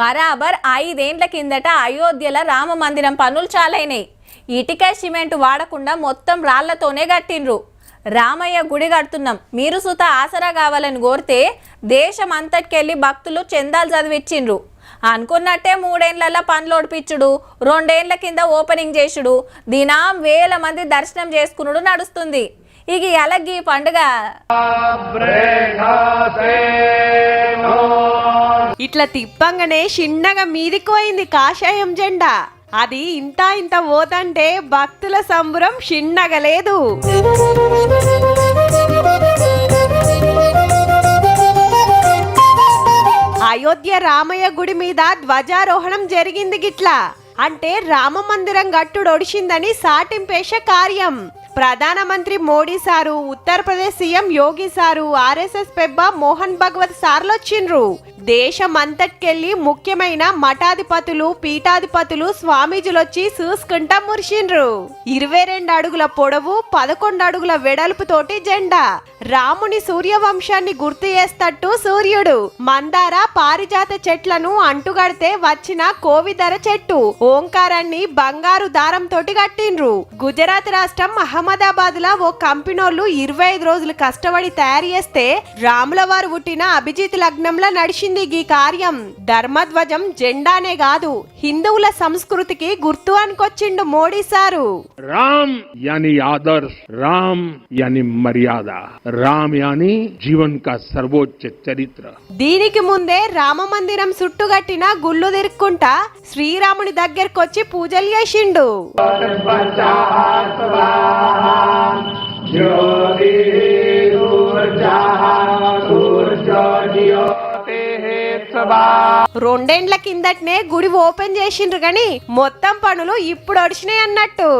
బరాబర్ 5 ఏండ్ల కిందట అయోధ్యల రామ మందిరం పనులు చాలైనాయి. ఇటుక సిమెంట్ వాడకుండా మొత్తం రాళ్లతోనే కట్టిండ్రు. రామయ్య గుడి కడుతున్నాం, మీరు సుత ఆసరా కావాలని కోరితే దేశం అంతటికెళ్ళి భక్తులు చందాలు చదివిచ్చిండ్రు. అనుకున్నట్టే 3 ఏండ్ల పనులు ఓడిపించుడు, 2 ఏండ్ల కింద ఓపెనింగ్ చేసుడు, దినం వేల మంది దర్శనం చేసుకునుడు నడుస్తుంది. ఇక ఎలగి పండుగ ఇట్లా తిప్పంగానే చిన్నగా మీదికోయింది కాషాయం జెండా. అది ఇంత ఇంత పోతంటే భక్తుల సంబరం చిన్నగా లేదు. అయోధ్య రామయ్య గుడి మీద ధ్వజారోహణం జరిగింది. గిట్లా అంటే రామ మందిరం గట్టుడు ఒడిచిందని సాటింపేశ కార్యం. ప్రధానమంత్రి మోడీ సారు, ఉత్తరప్రదేశ్ సీఎం యోగి సారు, ఆర్ఎస్ఎస్ పెబ్బ మోహన్ భగవత్ సార్లు వచ్చిండ్రు. దేశం అంతటికెళ్ళి ముఖ్యమైన మఠాధిపతులు, పీఠాధిపతులు, స్వామీజులొచ్చి చూసుకుంటా మురిసిండ్రు. 22 అడుగుల పొడవు, 11 అడుగుల వెడల్పుతోటి జెండా. రాముని సూర్యవంశాన్ని గుర్తు చేస్తట్టు సూర్యుడు. మందార, పారిజాత చెట్లను అంటుగడితే వచ్చిన కోవిదర చెట్టు. ఓంకారాన్ని బంగారు దారంతోటి కట్టిండ్రు. గుజరాత్ రాష్ట్రం అహ్మదాబాద్ లా ఓ కంపెనోళ్ళు 25 రోజులు కష్టపడి తయారు చేస్తే రాముల వారు పుట్టిన అభిజిత్ లగ్నంలో నడిచింది ఈ కార్యం. ధర్మధ్వజం జెండానే కాదు, హిందువుల సంస్కృతికి గుర్తు అనుకొచ్చిండు మోడీ సారు. राम यानी आदर्श, राम यानी मर्यादा, राम यानी जीवन का सर्वोच्च चरित्र. దీనికి ముందే రామ మందిరం చుట్టుగట్టిన గుళ్ళు తిరుక్కుంటా శ్రీరాముని దగ్గరకొచ్చి పూజలు చేసిండు. రెండేండ్ల కిందటనే గుడి ఓపెన్ చేసిండ్రు గాని మొత్తం పనులు ఇప్పుడు ఒడిచినాయి అన్నట్టు.